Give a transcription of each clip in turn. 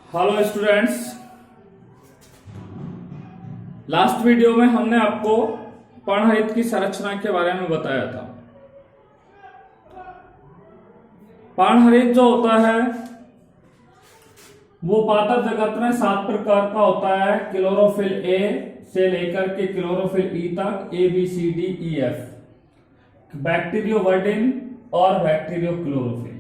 Hello students, last video में हमने आपको पर्णहरित की संरचना के बारे में बताया था। पर्णहरित जो होता है वो पादप जगत में 7 प्रकार का होता है। क्लोरोफिल ए से लेकर के क्लोरोफिल ई तक, A B C D E F, bacterioviridin और बैक्टीरियोक्लोरोफिल।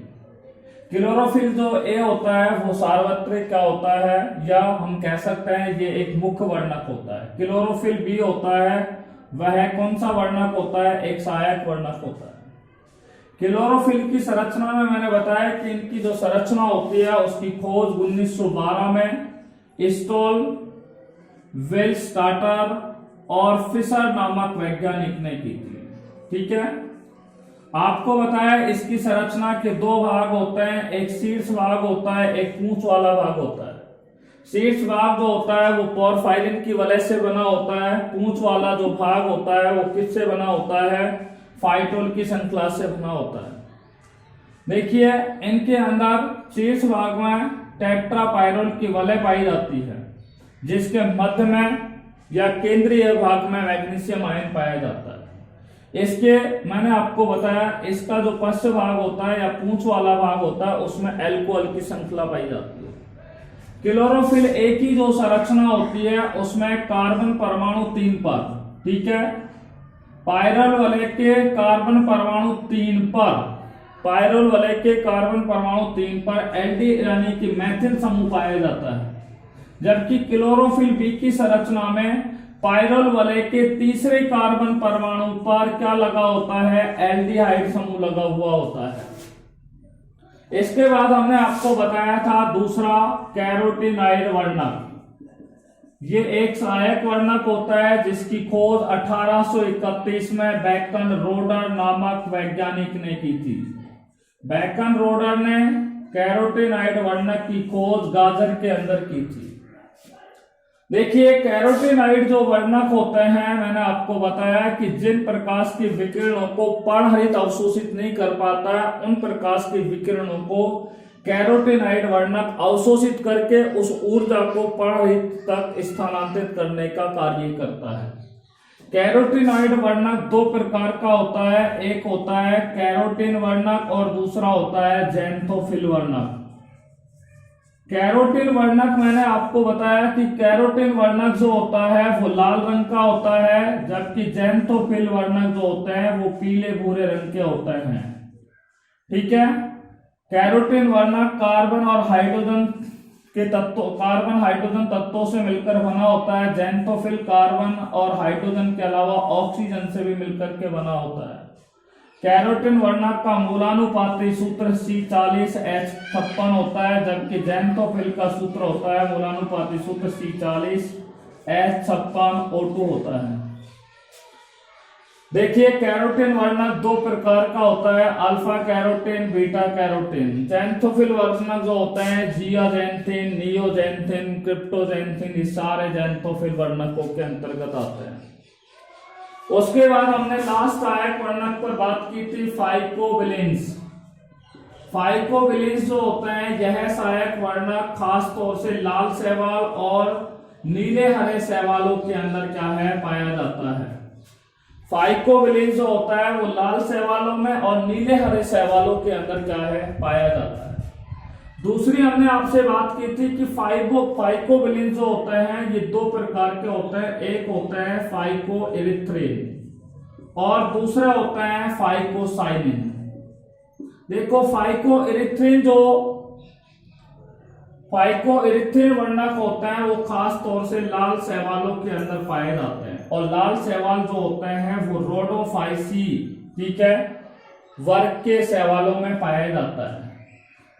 क्लोरोफिल जो ए होता है वो सार्वत्रिक का होता है, या हम कह सकते हैं ये एक मुख्य वर्णक होता है। क्लोरोफिल बी होता है वह कौन सा वर्णक होता है? एक सहायक वर्णक होता है। क्लोरोफिल की संरचना में मैंने बताया कि इनकी जो संरचना होती है उसकी खोज 1912 में स्टोल, वेलस्टाटर और फिशर नामक वैज्ञानिक ने की थी। ठीक है, आपको बताया इसकी संरचना के 2 भाग होते हैं, एक शीर्ष भाग होता है, एक पूंछ वाला भाग होता है। शीर्ष भाग जो होता है वो पोरफायरिन की वलय से बना होता है। पूंछ वाला जो भाग होता है वो किससे बना होता है? फाइटोल की श्रृंखला से बना होता है। देखिए, इनके अंदर शीर्ष भाग में टेट्रापायरोल की वलय पाई जाती है, जिसके मध्य में या केंद्रीय भाग में मैग्नीशियम आयन पाया जाता है। इसके मैंने आपको बताया इसका जो पश्च भाग होता है या पूंछ वाला भाग होता है उसमें एल्कोहल की श्रृंखला पाई जाती है। क्लोरोफिल ए की जो संरचना होती है उसमें कार्बन परमाणु 3 पर, ठीक है, पायरल वलय के कार्बन परमाणु 3 पर, पायरल वलय के कार्बन परमाणु 3 पर एल्डी यानी कि मैथिल समूह पाया जाता है। जबकि क्लोरोफिल बी की संरचना में पायरल वलय के तीसरे कार्बन परमाणु पर क्या लगा होता है? एल्डिहाइड समूह लगा हुआ होता है। इसके बाद हमने आपको बताया था दूसरा कैरोटीनाइड वर्णक। ये एक सहायक वर्णक होता है जिसकी खोज 1831 में बैकन रोडर नामक वैज्ञानिक ने की थी। बैकन रोडर ने कैरोटीनाइड वर्णक की खोज गाजर के अंदर की थी। देखिए, कैरोटीनाइड जो वर्णक होते हैं, मैंने आपको बताया कि जिन प्रकाश की विकिरणों को पर्णहरित अवशोषित नहीं कर पाता है उन प्रकाश की विकिरणों को कैरोटीनाइड वर्णक अवशोषित करके उस ऊर्जा को पर्णहरित तक स्थानांतरित करने का कार्य करता है। कैरोटीनाइड वर्णक 2 प्रकार का होता है, एक होता है कैरोटीन वर्णक और दूसरा होता है ज़ैंथोफिल वर्णक। कैरोटीन वर्णक मैंने आपको बताया कि कैरोटीन वर्णक जो होता है वो लाल रंग का होता है, जबकि ज़ैंथोफिल वर्णक जो होते हैं वो पीले भूरे रंग के होते हैं। ठीक है, कैरोटीन वर्णक कार्बन और हाइड्रोजन के तत्वों, कार्बन हाइड्रोजन तत्वों से मिलकर बना होता है। ज़ैंथोफिल कार्बन और हाइड्रोजन के अलावा ऑक्सीजन से भी मिलकर के बना होता है। कैरोटीन वर्णक का मूलानुपाती सूत्र C40H56 होता है, जबकि ज़ैंथोफिल का सूत्र होता है मूलानुपाती सूत्र C40H56O2 होता है। देखिए, कैरोटीन वर्णक 2 प्रकार का होता है, alpha carotene, beta carotene. Xanthophyll वर्णक जो होते हैं जियाज़ैंथिन, नियोज़ैंथिन, क्रिप्टोज़ैंथिन, ये सारे ज़ैंथोफिल वर्णकों के अंतर्गत आते हैं। उसके बाद हमने लास्ट सहायक वर्णक पर बात की थी फाइकोबिलिन्स। फाइकोबिलिन्स जो होते हैं यह सहायक वर्णक खास तौर से लाल शैवाल और नीले हरे शैवालों के अंदर क्या है? पाया जाता है। फाइकोबिलिन्स जो होता है वो लाल शैवालों में और नीले हरे शैवालों के अंदर क्या है? पाया जाता है। दूसरी हमने आपसे बात की थी कि फाइकोबिलिन्स जो होते हैं ये 2 प्रकार के होते हैं, एक होता है फाइकोइरिथ्रिन और दूसरा होता है फाइकोसाइनिन। देखो, फाइकोइरिथ्रिन वर्णक होते हैं वो खास तौर से लाल शैवालों के अंदर पाए जाते हैं, और लाल शैवाल जो होते हैं वो रोडोफाइसी, ठीक है, वर्ग के शैवालों में पाया जाता है।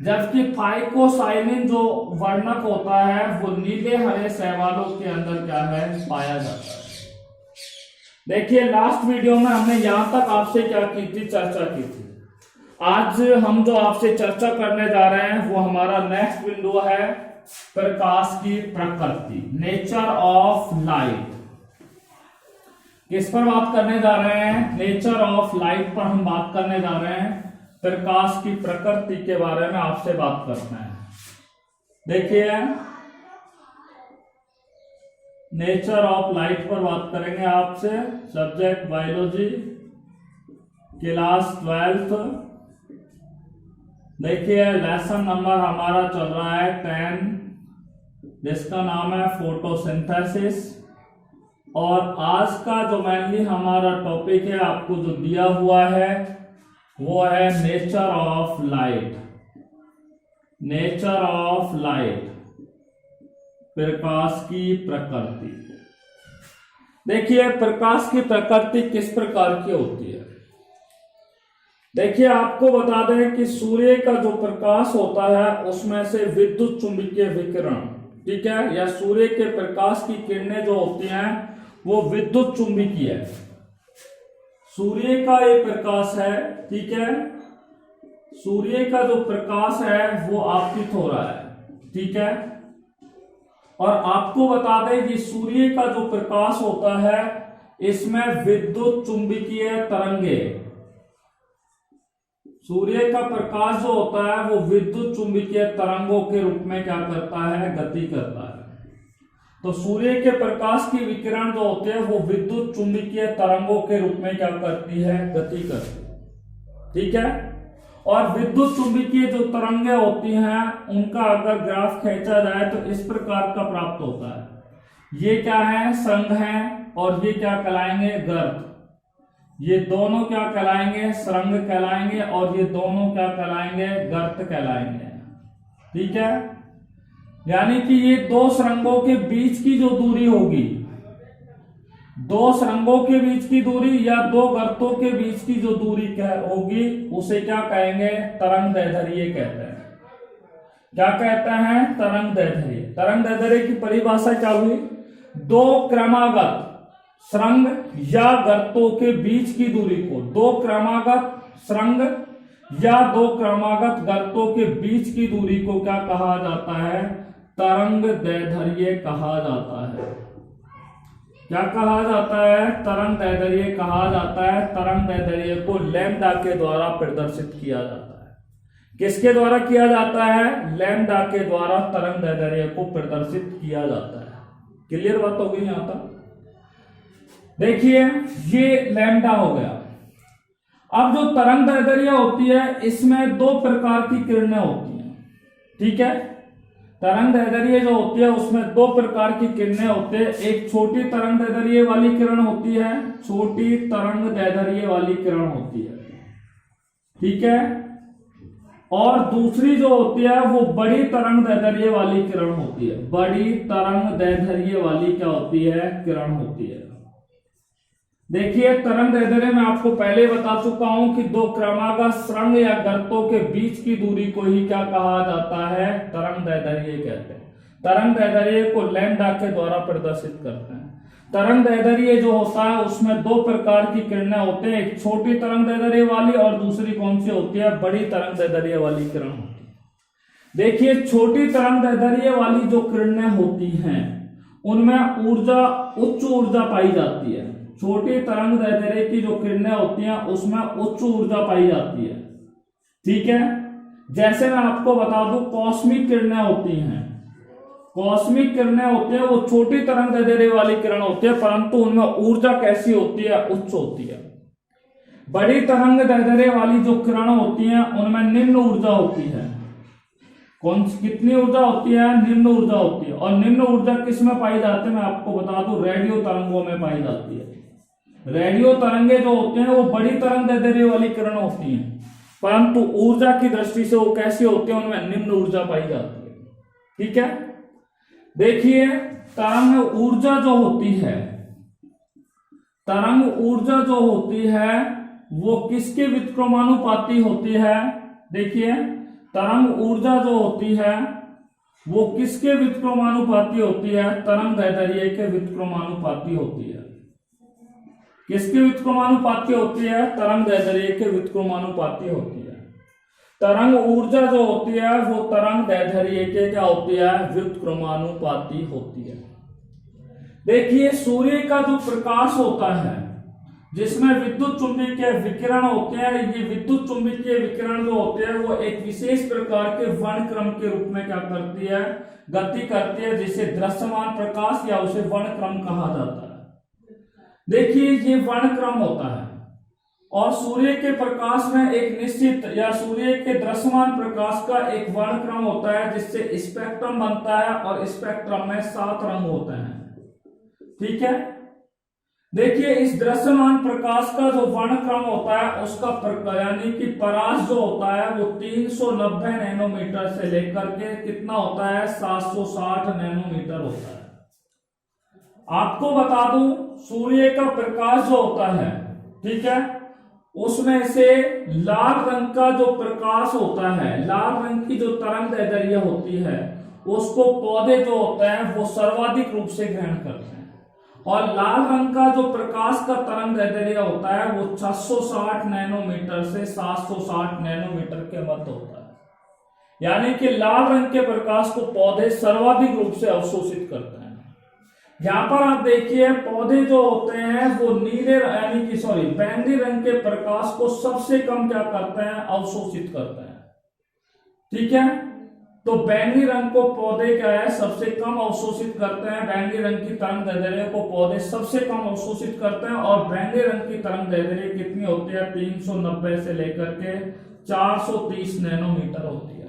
जबकि फाइकोसाइनिन जो वर्णक होता है वो नीले हरे शैवालों के अंदर क्या है? पाया जाता है। देखिए, लास्ट वीडियो में हमने यहां तक आपसे क्या की थी? चर्चा की थी। आज हम जो आपसे चर्चा करने जा रहे हैं वो हमारा नेक्स्ट बिंदु है प्रकाश की प्रकृति, नेचर ऑफ लाइट। किस पर बात करने जा रहे हैं? नेचर ऑफ लाइट पर हम बात करने जा रहे हैं। प्रकाश की प्रकृति के बारे में आपसे बात करते हैं। देखिए नेचर ऑफ लाइट पर बात करेंगे आपसे। Subject biology, class 12। देखिए लेसन नंबर हमारा चल रहा है 10, जिसका नाम है फोटोसिंथेसिस। और आज का जो मेनली हमारा टॉपिक है आपको जो दिया हुआ है वो है nature of light. Nature of light, प्रकाश की प्रकृति। देखिए प्रकाश की प्रकृति किस प्रकार की होती है। देखिए आपको बता दें कि सूर्य का जो प्रकाश होता है उसमें से विद्युत चुंबकीय विकिरण, ठीक है, या सूर्य के प्रकाश की किरणें जो होती हैं वो विद्युत चुंबकीय है। सूर्य का ये प्रकाश है, ठीक है, सूर्य का जो प्रकाश है वो आपतित हो रहा है, ठीक है। और आपको बता दें कि सूर्य का जो प्रकाश होता है इसमें विद्युत चुंबकीय तरंगे, सूर्य का प्रकाश जो होता है वो विद्युत चुंबकीय तरंगों के रूप में क्या करता है, गति करता है। तो सूर्य के प्रकाश की विकिरण जो होते हैं वो विद्युत चुंबकीय तरंगों के रूप में क्या करती है, गति करती है, ठीक है। और विद्युत चुंबकीय जो तरंगे होती हैं उनका अगर ग्राफ खींचा जाए तो इस प्रकार का प्राप्त होता है। ये क्या है, संघ है, और ये क्या कहलाएंगे, गर्त। ये दोनों क्या कहलाएंगे, सरंग कहलाएंगे, और ये दोनों क्या कहलाएंगे, गर्त कहलाएंगे, ठीक है। यानी कि ये दो सरंगों के बीच की जो दूरी होगी, दो सरंगों के बीच की दूरी या दो गर्तों के बीच की जो दूरी होगी उसे क्या कहेंगे, तरंग दैर्ध्य कहते हैं। क्या कहते हैं, तरंग दैर्ध्य। तरंग दैर्ध्य की परिभाषा क्या हुई, दो क्रमागत सरंग या गर्तों के बीच की दूरी को, दो क्रमागत सरंग या दो क्रमागत गर्तों के बीच की दूरी को क्या कहा जाता है, तरंग दैर्ध्य कहा जाता है। क्या कहा जाता है, तरंग दैर्ध्य कहा जाता है। तरंग दैर्ध्य को लैम्डा के द्वारा प्रदर्शित किया जाता है। किसके द्वारा किया जाता है, लैम्डा के द्वारा तरंग दैर्ध्य को प्रदर्शित किया जाता है। क्लियर बात हो गई यहां तक। देखिए ये लैम्डा हो गया। अब जो तरंग दैर्ध्य होती है इसमें दो प्रकार की किरणें होती हैं, ठीक है। तरंग दैर्ध्य जो होती है उसमें दो प्रकार की किरणें होती है। एक छोटी तरंग दैर्ध्य वाली किरण होती है, छोटी तरंग दैर्ध्य वाली किरण होती है, ठीक है। और दूसरी जो होती है वो बड़ी तरंग दैर्ध्य वाली किरण होती है। बड़ी तरंग दैर्ध्य वाली क्या होती है, किरण होती है। देखिए तरंग दैर्ध्य में आपको पहले बता चुका हूं कि दो क्रमागत सरंग या गर्तों के बीच की दूरी को ही क्या कहा जाता है, तरंग दैर्ध्य कहते हैं। तरंग दैर्ध्य को लैम्डा के द्वारा प्रदर्शित करते हैं। तरंग दैर्ध्य जो होता है उसमें दो प्रकार की किरणें होते हैं, एक छोटी तरंग दैर्ध्य वाली और दूसरी कौन सी होती है, बड़ी तरंग दैर्ध्य वाली किरण होती है। देखिए छोटी तरंग दैर्ध्य वाली जो किरणें होती हैं उनमें ऊर्जा, उच्च ऊर्जा पाई जाती है। छोटी तरंग दैर्ध्य की जो किरणें होती हैं उसमें उच्च ऊर्जा पाई जाती है, ठीक है। जैसे मैं आपको बता दूं कॉस्मिक किरणें होती हैं, कॉस्मिक किरणें होती हैं वो छोटी तरंग दैर्ध्य वाली किरण होती है परंतु उनमें ऊर्जा कैसी होती है, उच्च होती है। बड़ी तरंग दैर्ध्य वाली जो किरण होती हैं उनमें निम्न ऊर्जा होती है। कितनी ऊर्जा होती है, निम्न ऊर्जा होती है। और निम्न ऊर्जा किस में पाई जाती है, मैं आपको बता दूं रेडियो तरंगों में पाई जाती है। रेडियो तरंगे जो होते हैं वो बड़ी तरंग दैर्ध्य वाली किरण होती हैं परंतु ऊर्जा की दृष्टि से वो कैसी होती है, उनमें निम्न ऊर्जा पाई जाती है, ठीक है। देखिए तरंग ऊर्जा जो होती है, तरंग ऊर्जा जो होती है वो किसके व्युत्क्रमानुपाती होती है। देखिए तरंग ऊर्जा जो होती है वो किसके व्युत्क्रमानुपाती होती है, तरंग दैर्ध्य के व्युत्क्रमानुपाती होती है। किसके व्युत्क्रमानुपाती होती है, तरंग दैर्ध्य के व्युत्क्रमानुपाती होती है। तरंग ऊर्जा जो होती है वो तरंग दैर्ध्य के क्या होती है, व्युत्क्रमानुपाती होती है। देखिए सूर्य का जो प्रकाश होता है, जिसमें विद्युत चुंबकीय विकिरण होते हैं। ये विद्युत चुंबकीय विकिरण जो होते हैं वो एक विशेष प्रकार के वर्णक्रम के रूप में क्या करती है, गति करती है, जिसे दृश्यमान प्रकाश या उसे वर्णक्रम कहा जाता है। देखिए ये वर्णक्रम होता है और सूर्य के प्रकाश में एक निश्चित या सूर्य के दृश्यमान प्रकाश का एक वर्णक्रम होता है जिससे स्पेक्ट्रम बनता है और स्पेक्ट्रम में 7 रंग होते हैं। ठीक है, देखिए इस दृश्यमान प्रकाश का जो वर्णक्रम होता है उसका यानी कि परास जो होता है वो 390 नैनोमीटर से लेकर के कितना होता है 760 नैनोमीटर होता है। आपको बता दूं सूर्य का प्रकाश जो होता है, ठीक है, उसमें से लाल रंग का जो प्रकाश होता है, लाल रंग की जो तरंगदैर्ध्य होती है उसको पौधे जो होते हैं वो सर्वाधिक रूप से ग्रहण करते हैं और लाल रंग का जो प्रकाश का तरंगदैर्ध्य होता है वो 660 नैनोमीटर से 760 नैनोमीटर के मध्य होता है। यानी कि लाल रंग के प्रकाश को पौधे सर्वाधिक रूप से अवशोषित करते हैं। यहाँ पर आप देखिए पौधे जो होते हैं वो बैंगनी रंग के प्रकाश को सबसे कम क्या करते हैं, अवशोषित करते हैं। ठीक है, तो बैंगनी रंग को पौधे क्या है, सबसे कम अवशोषित करते हैं। बैंगनी रंग की तरंगदैर्ध्य को पौधे सबसे कम अवशोषित करते हैं और बैंगनी रंग की तरंगदैर्ध्य कितनी होती है, 390 से लेकर के 430 नैनोमीटर होती है।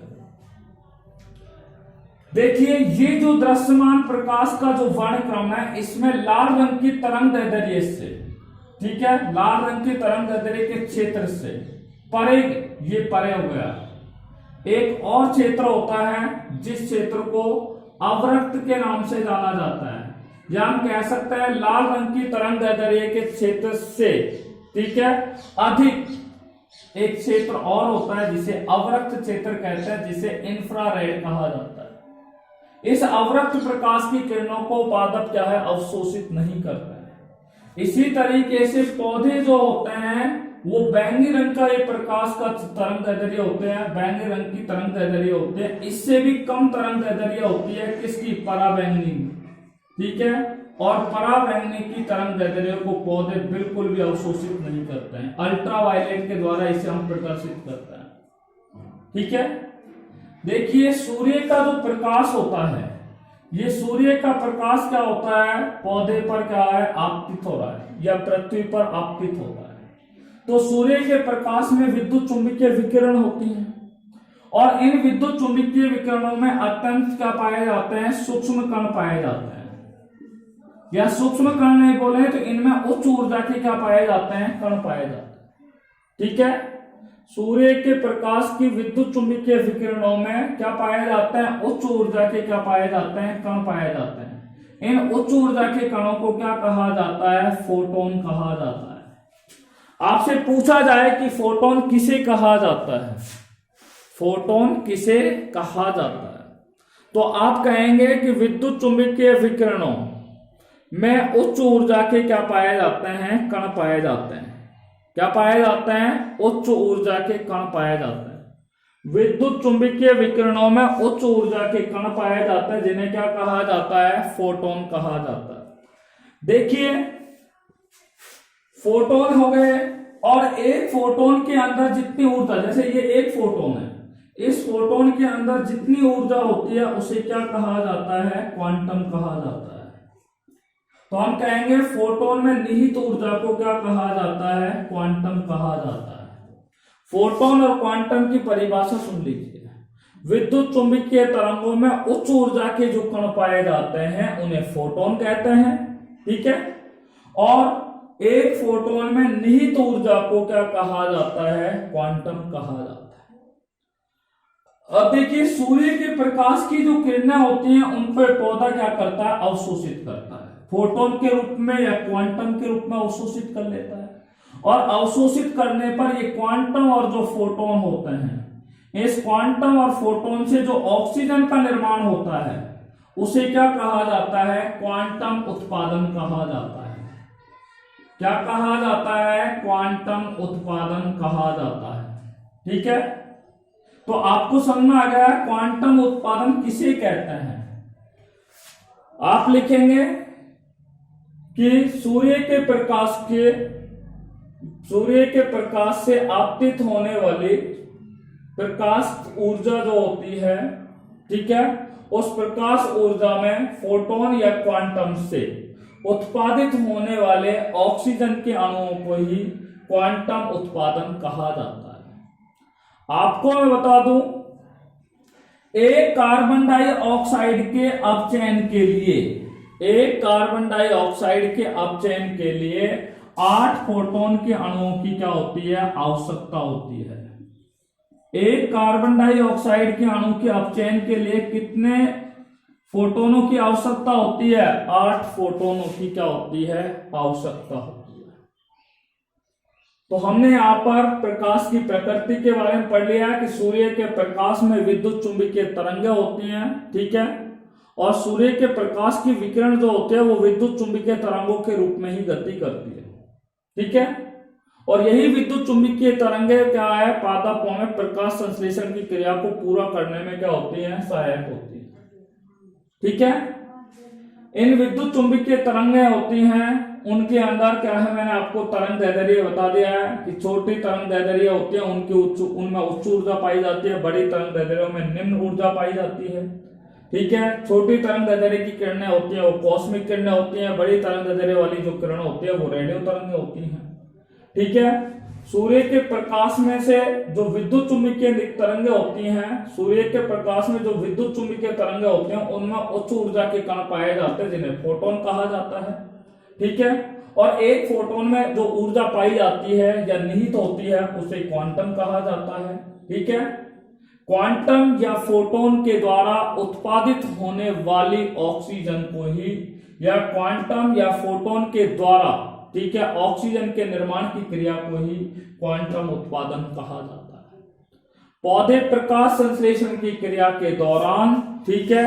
देखिए ये जो दृश्यमान प्रकाश का जो वर्णक्रम है इसमें लाल रंग की तरंगदैर्ध्य से, ठीक है, लाल रंग की तरंगदैर्ध्य के क्षेत्र से परे, ये परे हो गया। एक और क्षेत्र होता है जिस क्षेत्र को अवरक्त के नाम से जाना जाता है, या हम कह सकते हैं लाल रंग की तरंगदैर्ध्य के क्षेत्र से, ठीक है, अधिक एक क्षेत्र और होता है जिसे अवरक्त क्षेत्र कहते हैं, जिसे इंफ्रारेड कहा जाता है। इस अवरक्त प्रकाश की किरणों को पादप क्या है, अवशोषित नहीं करता है। इसी तरीके से पौधे जो होते हैं वो बैंगनी रंग का एक प्रकाश का तरंगदैर्ध्य होते हैं, बैंगनी रंग की तरंगदैर्ध्य होते हैं, इससे भी कम तरंगदैर्ध्य होती है किसकी, पराबैंगनी। ठीक है, और पराबैंगनी की तरंगदैर्ध्य को पौधे बिल्कुल भी अवशोषित नहीं करते हैं, अल्ट्रावायलेट के द्वारा इसे हम प्रकाशित करते हैं। ठीक है, देखिए सूर्य का जो प्रकाश होता है, ये सूर्य का प्रकाश क्या होता है, पौधे पर क्या है, आपतित हो रहा है या पृथ्वी पर आपतित होता है। तो सूर्य के प्रकाश में विद्युत चुंबकीय विकिरण होती है और इन विद्युत चुंबकीय विकिरणों में अत्यंत क्या पाए जाते हैं, सूक्ष्म कण पाए जाते हैं, या सूक्ष्म कण नहीं बोले तो इनमें उच्च ऊर्जा के क्या पाए जाते हैं, कण पाए जाते हैं। ठीक है, सूर्य के प्रकाश की विद्युत चुंबकीय विकिरणों में क्या पाए जाते हैं, उच्च ऊर्जा के क्या पाए जाते हैं, कण पाए जाते हैं। इन उच्च ऊर्जा के कणों को क्या कहा जाता है, फोटोन कहा जाता है। आपसे पूछा जाए कि फोटोन किसे कहा जाता है, फोटोन किसे कहा जाता है, तो आप कहेंगे कि विद्युत चुंबकीय विकिरणों में उच्च ऊर्जा के क्या पाए जाते हैं, कण पाए जाते हैं। क्या पाए जाते हैं, उच्च ऊर्जा के कण पाए जाते हैं। विद्युत चुंबकीय विकिरणों में उच्च ऊर्जा के कण पाए जाते हैं जिन्हें क्या कहा जाता है, फोटोन कहा जाता है। देखिए फोटोन हो गए और एक फोटोन के अंदर जितनी ऊर्जा, जैसे ये एक फोटोन है, इस फोटोन के अंदर जितनी ऊर्जा होती है उसे क्या कहा जाता है, क्वांटम कहा जाता है। तो हम कहेंगे फोटोन में निहित ऊर्जा को क्या कहा जाता है, क्वांटम कहा जाता है। फोटोन और क्वांटम की परिभाषा सुन लीजिए। विद्युत चुंबकीय तरंगों में उच्च ऊर्जा के जो कण पाए जाते हैं उन्हें फोटोन कहते हैं। ठीक है, और एक फोटोन में निहित ऊर्जा को क्या कहा जाता है, क्वांटम कहा जाता है। अब देखिए सूर्य के प्रकाश की जो किरणें होती हैं उन पर पौधा क्या करता है, अवशोषित करता है, फोटोन के रूप में या क्वांटम के रूप में अवशोषित कर लेता है। और अवशोषित करने पर ये क्वांटम और जो फोटोन होते हैं, इस क्वांटम और फोटोन से जो ऑक्सीजन का निर्माण होता है उसे क्या कहा जाता है, क्वांटम उत्पादन कहा जाता है। क्या कहा जाता है, क्वांटम उत्पादन कहा जाता है। ठीक है, तो आपको समझ में आ गया क्वांटम उत्पादन किसे कहते हैं। आप लिखेंगे कि सूर्य के प्रकाश के सूर्य के प्रकाश से आपतित होने वाली प्रकाश ऊर्जा जो होती है, ठीक है, उस प्रकाश ऊर्जा में फोटोन या क्वांटम से उत्पादित होने वाले ऑक्सीजन के अणुओं को ही क्वांटम उत्पादन कहा जाता है। आपको मैं बता दूं, एक कार्बन डाइऑक्साइड के अपचयन के लिए, एक कार्बन डाइऑक्साइड के अपचयन के लिए 8 फोटोन के अणुओं की क्या होती है, आवश्यकता होती है। एक कार्बन डाइऑक्साइड के अणु के अपचयन के लिए कितने फोटोनों की आवश्यकता होती है, 8 फोटोनों की क्या होती है, आवश्यकता होती है। तो हमने यहां पर प्रकाश की प्रकृति के बारे में पढ़ लिया कि सूर्य के प्रकाश में विद्युत चुंबकीय तरंगें होती हैं, ठीक है, और सूर्य के प्रकाश की विकिरण जो होते हैं वो विद्युत चुंबकीय तरंगों के रूप में ही गति करती है, ठीक है, और यही विद्युत चुंबकीय तरंगें क्या है, पादपों में प्रकाश संश्लेषण की क्रिया को पूरा करने में क्या होती है, सहायक होती है, ठीक है। इन विद्युत चुंबकीय तरंगें होती हैं, उनके अंदर क्या है, मैंने आपको तरंग दैर्ध्य बता दिया है कि छोटी तरंग दैर्ध्य होती है उनमें उच्च ऊर्जा पाई जाती है, बड़ी तरंग दैर्ध्यों में निम्न ऊर्जा पाई जाती है, ठीक है। छोटी तरंग दैर्ध्य की किरणें होती है वो कॉस्मिक किरणें होती हैं, बड़ी तरंग दैर्ध्य वाली जो किरण होती है वो रेडियो तरंगें होती हैं, ठीक है। सूर्य के प्रकाश में से जो विद्युत चुंबकीय तरंगें होती हैं, सूर्य के प्रकाश में जो विद्युत चुंबकीय तरंगें होती हैं उनमें उच्च ऊर्जा के कण पाए जाते हैं जिन्हें फोटोन कहा जाता है, ठीक है। और एक फोटोन में जो ऊर्जा पाई जाती है या निहित होती है उसे क्वांटम कहा जाता है, ठीक है। क्वांटम या फोटोन के द्वारा उत्पादित होने वाली ऑक्सीजन को ही, या क्वांटम या फोटोन के द्वारा, ठीक है, ऑक्सीजन के निर्माण की क्रिया को ही क्वांटम उत्पादन कहा जाता है। पौधे प्रकाश संश्लेषण की क्रिया के दौरान, ठीक है,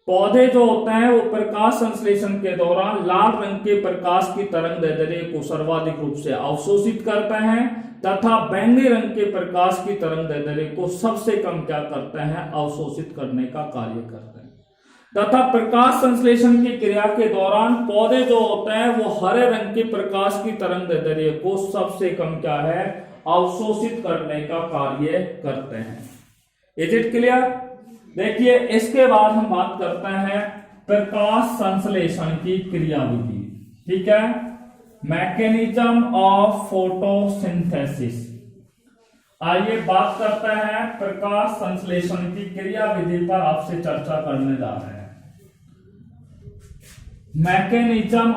पौधे जो होते हैं वो प्रकाश संश्लेषण के दौरान लाल रंग के प्रकाश की तरंग दैर्ध्य को सर्वाधिक रूप से अवशोषित करते हैं तथा बैंगनी रंग के प्रकाश की तरंग दैर्ध्य को सबसे कम क्या करते हैं, अवशोषित करने का कार्य करते हैं। तथा प्रकाश संश्लेषण की क्रिया के दौरान पौधे जो होते हैं वो हरे रंग के प्रकाश की तरंग दैर्ध्य को सबसे कम क्या है, अवशोषित करने का कार्य करते हैं। Is it clear? देखिए इसके बाद हम बात करते हैं प्रकाश संश्लेषण की क्रियाविधि, ठीक है, मैकेनिज्म ऑफ फोटोसिंथेसिस। आइए बात करते हैं प्रकाश संश्लेषण की क्रियाविधि पर आपसे चर्चा करने जा रहे हैं। मैकेनिज्म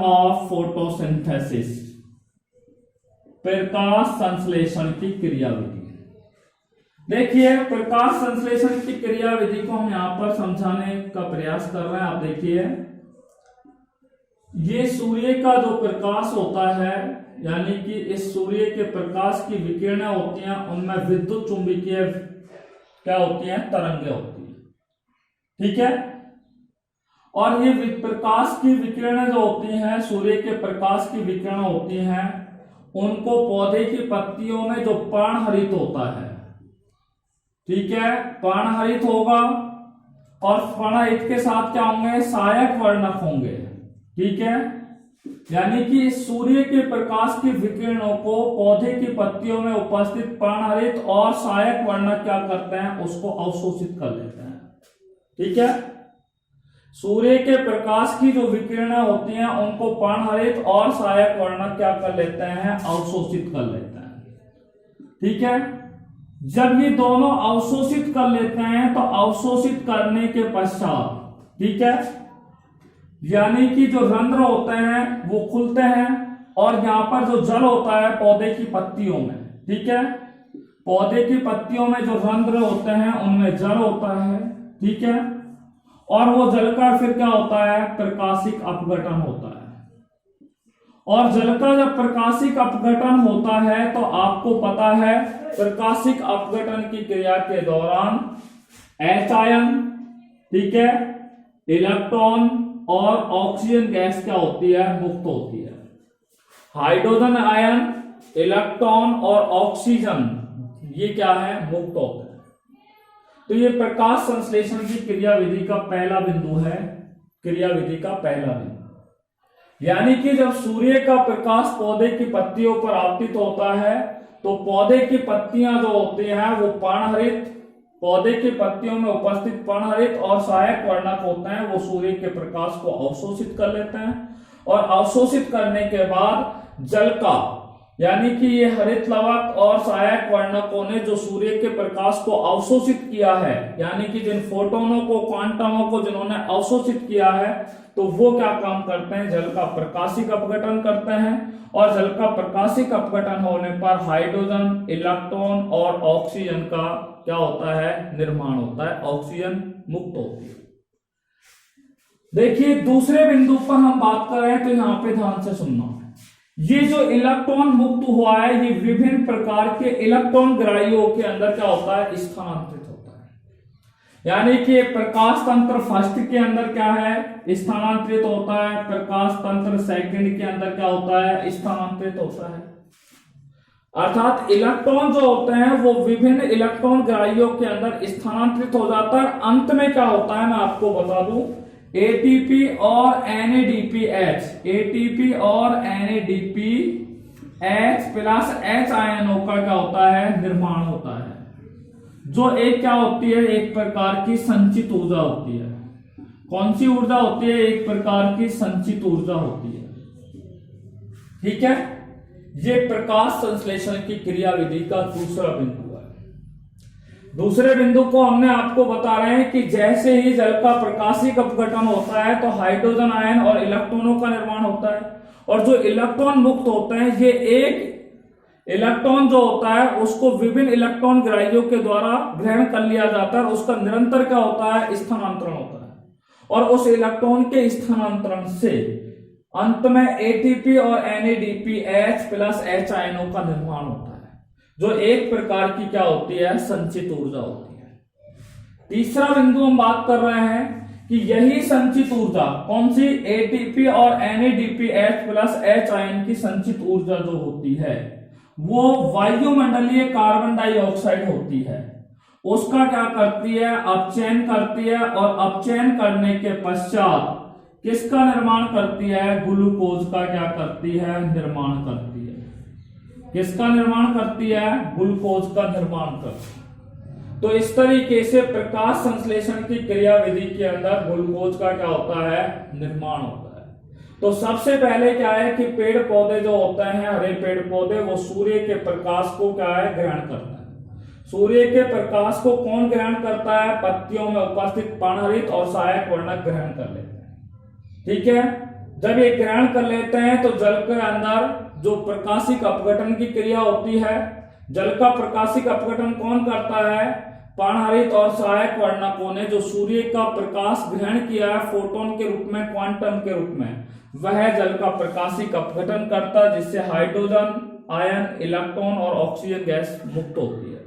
ऑफ फोटोसिंथेसिस, प्रकाश संश्लेषण की क्रियाविधि। देखिए प्रकाश संश्लेषण की क्रियाविधि को हम यहां पर समझाने का प्रयास कर रहे हैं। आप देखिए ये सूर्य का जो प्रकाश होता है, यानी कि इस सूर्य के प्रकाश की विकिरणें होती हैं उनमें विद्युत चुंबकीय क्या होती हैं, तरंगें होती हैं, ठीक है। और ये प्रकाश की विकिरणें जो होती हैं, सूर्य के प्रकाश की विकिरणें होती हैं, उनको पौधे की पत्तियों में जो पर्णहरित होता है, ठीक है, पर्णहरित होगा और पर्णहरित के साथ क्या होंगे, सहायक वर्णक होंगे, ठीक है। यानी कि सूर्य के प्रकाश की विकिरणों को पौधे की पत्तियों में उपस्थित पर्णहरित और सहायक वर्णक क्या करते हैं, उसको अवशोषित कर लेते हैं, ठीक है। सूर्य के प्रकाश की जो विकिरणें होती हैं उनको पर्णहरित और सहायक वर्णक क्या कर लेते हैं, अवशोषित कर लेते हैं, ठीक है। जब ये दोनों अवशोषित कर लेते हैं तो अवशोषित करने के पश्चात, ठीक है, यानी कि जो रंध्र होते हैं वो खुलते हैं और यहां पर जो जल होता है पौधे की पत्तियों में, ठीक है, पौधे की पत्तियों में जो रंध्र होते हैं उनमें जल होता है, ठीक है, और वो जल का फिर क्या होता है, प्रकाशिक अपघटन होता है। और जल का जब प्रकाशिक अपघटन होता है तो आपको पता है प्रकाशिक अपघटन की क्रिया के दौरान H आयन, ठीक है, इलेक्ट्रॉन और ऑक्सीजन गैस क्या होती है, मुक्त होती है। हाइड्रोजन आयन, इलेक्ट्रॉन और ऑक्सीजन ये क्या है, मुक्त होते हैं। तो ये प्रकाश संश्लेषण की क्रियाविधि का पहला बिंदु है, क्रियाविधि का पहला बिंदु। यानी कि जब सूर्य का प्रकाश पौधे की पत्तियों पर आपतित होता है तो पौधे की पत्तियां जो होती हैं वो पर्णहरित, पौधे की पत्तियों में उपस्थित पर्णहरित और सहायक वर्णक होते हैं, वो सूर्य के प्रकाश को अवशोषित कर लेते हैं और अवशोषित करने के बाद जल का, यानी कि ये हरित लवक और सहायक वर्णकों ने जो सूर्य के प्रकाश को अवशोषित किया है, यानी कि जिन फोटोनों को, क्वांटमों को जिन्होंने अवशोषित किया है, तो वो क्या काम करते हैं, जल का प्रकाशिक अपघटन करते हैं और जल का प्रकाशिक अपघटन होने पर हाइड्रोजन, इलेक्ट्रॉन और ऑक्सीजन का क्या होता है, निर्माण होता है, ऑक्सीजन मुक्त होती है। देखिए दूसरे बिंदु पर हम बात कर रहे हैं तो यहां पे ध्यान से सुनना, ये जो इलेक्ट्रॉन मुक्त हुआ है ये विभिन्न प्रकार के इलेक्ट्रॉन ग्राहियों के अंदर क्या होता है, स्थानांतरित होता है। यानी कि प्रकाश तंत्र फर्स्ट के अंदर क्या है, स्थानांतरित होता है, प्रकाश तंत्र सेकंड के अंदर क्या होता है, स्थानांतरित होता है। अर्थात इलेक्ट्रॉन जो होते हैं वो विभिन्न इलेक्ट्रॉन ग्राहियों के अंदर स्थानांतरित हो जाता है। अंत में क्या होता है मैं आपको बता दूं, एटीपी और NADPH, एटीपी और NADPH प्लस H आयनों का क्या होता है, निर्माण होता है, जो एक क्या होती है, एक प्रकार की संचित ऊर्जा होती है। कौन सी ऊर्जा होती है, एक प्रकार की संचित ऊर्जा होती है। ठीक है, ये प्रकाश संश्लेषण की क्रियाविधि का दूसरा बिंदु है। दूसरे बिंदु को हमने आपको बता रहे हैं कि जैसे ही जल का प्रकाशिक अपघटन होता है तो हाइड्रोजन आयन और इलेक्ट्रॉनों का निर्माण होता है, और जो इलेक्ट्रॉन मुक्त होते हैं ये एक इलेक्ट्रॉन जो होता है उसको विभिन्न इलेक्ट्रॉन ग्राहियों के द्वारा ग्रहण कर लिया जाता है और उसका निरंतर क्या होता है, स्थानांतरण होता है, और उस इलेक्ट्रॉन के स्थानांतरण से अंत में एटीपी और NADPH प्लस H आयनों का निर्माण होता है, जो एक प्रकार की क्या होती है, संचित ऊर्जा होती है। तीसरा बिंदु हम बात कर रहे हैं कि यही संचित ऊर्जा कौन सी, एटीपी और NADPH प्लस H आयन की संचित ऊर्जा जो होती है वो वायुमंडलीय कार्बन डाइऑक्साइड होती है, उसका क्या करती है, अपचयन करती है, और अपचयन करने के पश्चात किसका निर्माण करती है, ग्लूकोज का क्या करती है, निर्माण करती है। किसका निर्माण करती है, ग्लूकोज का निर्माण करती है। तो इस तरीके से प्रकाश संश्लेषण की क्रियाविधि के अंदर ग्लूकोज का क्या होता है, निर्माण होता है। तो सबसे पहले क्या है कि पेड़ पौधे जो होते हैं, हरे पेड़ पौधे, वो सूर्य के प्रकाश को क्या है, ग्रहण करता है। सूर्य के प्रकाश को कौन ग्रहण करता है, पत्तियों में उपस्थित पर्णहरित और सहायक वर्णक ग्रहण कर लेते हैं। ठीक है, जब ये ग्रहण कर लेते हैं तो जल के अंदर जो प्रकाशिक अपघटन की क्रिया होती है, जल का प्रकाशिक अपघटन कौन करता है, पर्णहरित और सहायक वर्णकों ने जो सूर्य का प्रकाश ग्रहण किया है फोटोन के रूप में, क्वांटम के रूप में, वह जल का प्रकाशिक अपघटन करता है, जिससे हाइड्रोजन आयन, इलेक्ट्रॉन और ऑक्सीजन गैस मुक्त होती है।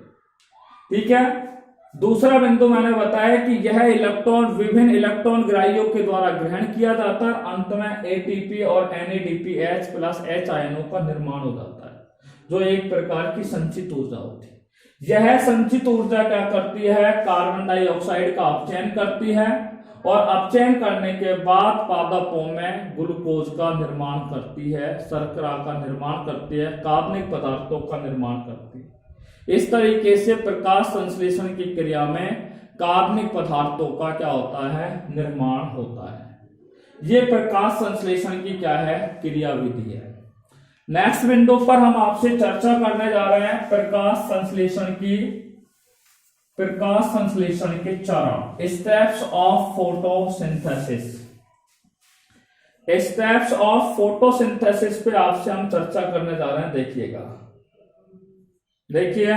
ठीक है, दूसरा बिंदु मैंने बताया कि यह इलेक्ट्रॉन विभिन्न इलेक्ट्रॉन ग्राहियों के द्वारा ग्रहण किया जाता है, अंत में एटीपी और NADPH प्लस H आयनों का निर्माण हो जाता है, जो एक प्रकार की संचित ऊर्जा होती है। यह संचित ऊर्जा क्या करती है, कार्बन डाइऑक्साइड का अपचयन करती है, और अपचयन करने के बाद पादपों में ग्लूकोज का निर्माण करती है, शर्करा का निर्माण करती है, कार्बनिक पदार्थों का निर्माण करती है। इस तरीके से प्रकाश संश्लेषण की क्रिया में कार्बनिक पदार्थों का क्या होता है, निर्माण होता है। ये प्रकाश संश्लेषण की क्या है, क्रियाविधि है। नेक्स्ट विंडो पर हम आपसे चर्चा करने जा रहे हैं प्रकाश संश्लेषण के चरण, steps of photosynthesis. Steps of photosynthesis पे आपसे हम चर्चा करने जा रहे हैं। देखिएगा, देखिए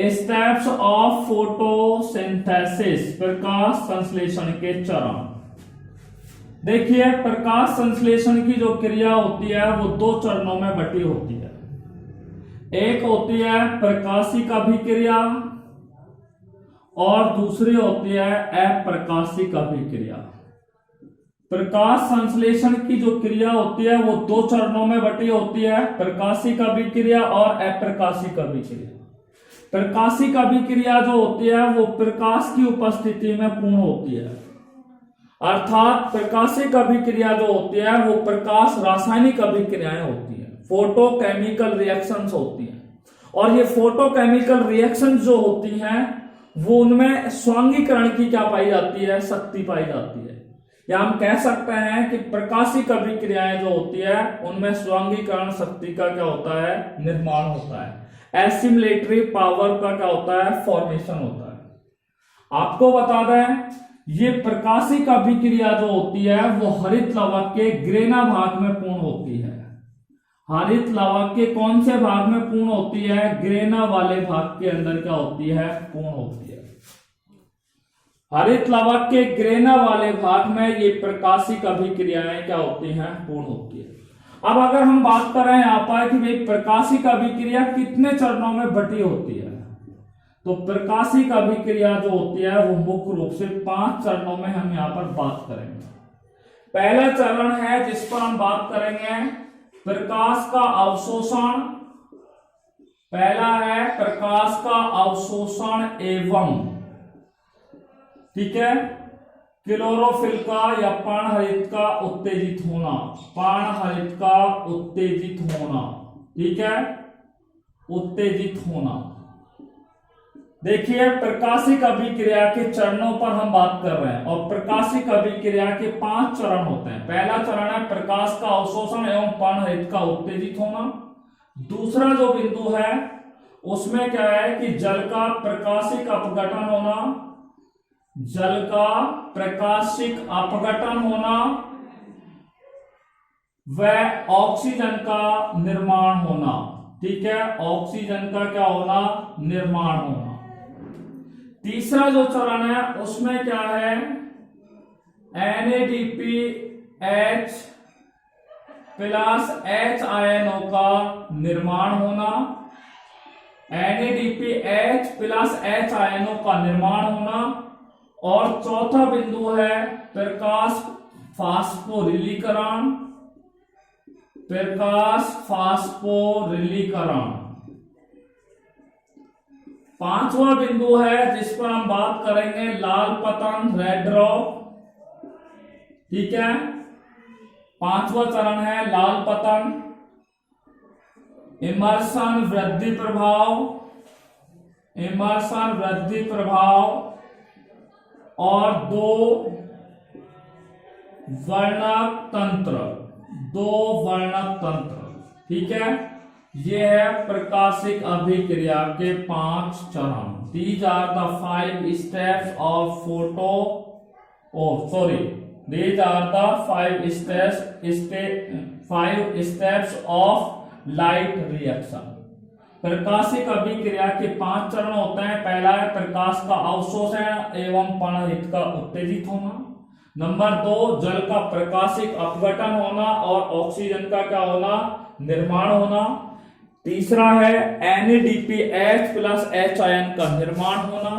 स्टेप्स ऑफ फोटोसिंथेसिस, प्रकाश संश्लेषण के चरण। देखिए प्रकाश संश्लेषण की जो क्रिया होती है वो दो चरणों में बटी होती है। एक होती है प्रकाशिक अभिक्रिया और दूसरी होती है अप्रकाशिक अभिक्रिया। प्रकाश संश्लेषण की जो क्रिया होती है वो दो चरणों में बटी होती है, प्रकाशिक अभिक्रिया और अप्रकाशिक अभिक्रिया। प्रकाशिक अभिक्रिया जो होती है वो प्रकाश की उपस्थिति में पूर्ण होती है, अर्थात प्रकाशिक अभिक्रिया जो होती है वो प्रकाश रासायनिक अभिक्रियाएं होती है, फोटोकेमिकल रिएक्शंस होती हैं। और ये फोटोकेमिकल रिएक्शन जो होती हैं वो उनमें स्वांगीकरण की क्या पाई जाती है, शक्ति पाई जाती है, या हम कह सकते हैं कि प्रकाशिक अभिक्रियाएं जो होती है उनमें स्वांगीकरण शक्ति का क्या होता है, निर्माण होता है। एसिमिलेटरी पावर का क्या होता है, फॉर्मेशन होता है। आपको बता दें ये प्रकाशिक अभिक्रिया जो होती है वो हरित लवक के ग्रेना भाग में पूर्ण होती है। हरित लवक के कौन से भाग में पूर्ण होती है, ग्रेना वाले भाग के अंदर क्या होती है, पूर्ण होती है। हरित लवक के ग्रेना वाले भाग में ये प्रकाशिक अभिक्रियाएं क्या होती हैं, पूर्ण होती है। अब अगर हम बात करें यहाँ पर कि भाई प्रकाशिक अभिक्रिया कितने चरणों में बटी होती है, तो प्रकाशिक अभिक्रिया जो होती है वो मुख्य रूप से 5 चरणों में हम यहाँ पर बात करेंगे। पहला चरण है जिस पर हम बात करेंगे प्रकाश का अवशोषण। पहला है प्रकाश का अवशोषण एवं, ठीक है, क्लोरोफिल का या पर्णहरित का उत्तेजित होना, पर्णहरित का उत्तेजित होना, ठीक है, उत्तेजित होना। देखिए प्रकाशिक अभिक्रिया के चरणों पर हम बात कर रहे हैं और प्रकाशिक अभिक्रिया के 5 चरण होते हैं। पहला चरण है प्रकाश का अवशोषण एवं पर्णहरित का उत्तेजित होना। दूसरा जो बिंदु है उसमें क्या है कि जल का प्रकाशिक अपघटन होना, जल का प्रकाशिक अपघटन होना व ऑक्सीजन का निर्माण होना, ठीक है, ऑक्सीजन का क्या होना, निर्माण होना। तीसरा जो चरण है उसमें क्या है, NADPH प्लस H आयनों का निर्माण होना, NADPH प्लस H आयनों का निर्माण होना। और चौथा बिंदु है प्रकाश फास्फोरिलीकरण, प्रकाश फास्फोरिलीकरण। पांचवा बिंदु है जिस पर हम बात करेंगे लाल पतन, रेड ड्रॉप, ठीक है, पांचवा चरण है लाल पतन, इमर्सन वृद्धि प्रभाव, इमर्सन वृद्धि प्रभाव और 2 वर्णक तंत्र, 2 वर्णक तंत्र, ठीक है। ये है प्रकाशिक अभिक्रिया के 5 चरण। These are the 5 steps of photo, these are the 5 steps of light reaction। प्रकाशिक अभिक्रिया के 5 चरण होते हैं। पहला है प्रकाश का अवशोषण एवं पर्णहित का उत्तेजित होना। नंबर 2 जल का प्रकाशिक अपघटन होना और ऑक्सीजन का क्या होना, निर्माण होना। तीसरा है NADPH प्लस H आयन का निर्माण होना।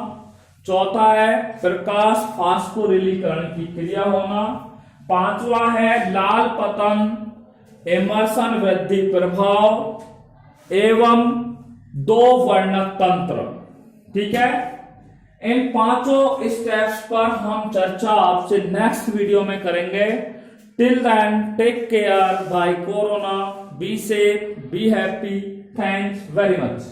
चौथा है प्रकाश फास्फोरिलीकरण की क्रिया होना। पांचवा है लाल पतन, इमर्सन वृद्धि प्रभाव एवं 2 वर्णक तंत्र, ठीक है। इन 5 स्टेप्स पर हम चर्चा आपसे नेक्स्ट वीडियो में करेंगे। Till then take care, bye corona, be safe, be happy. Thanks very much.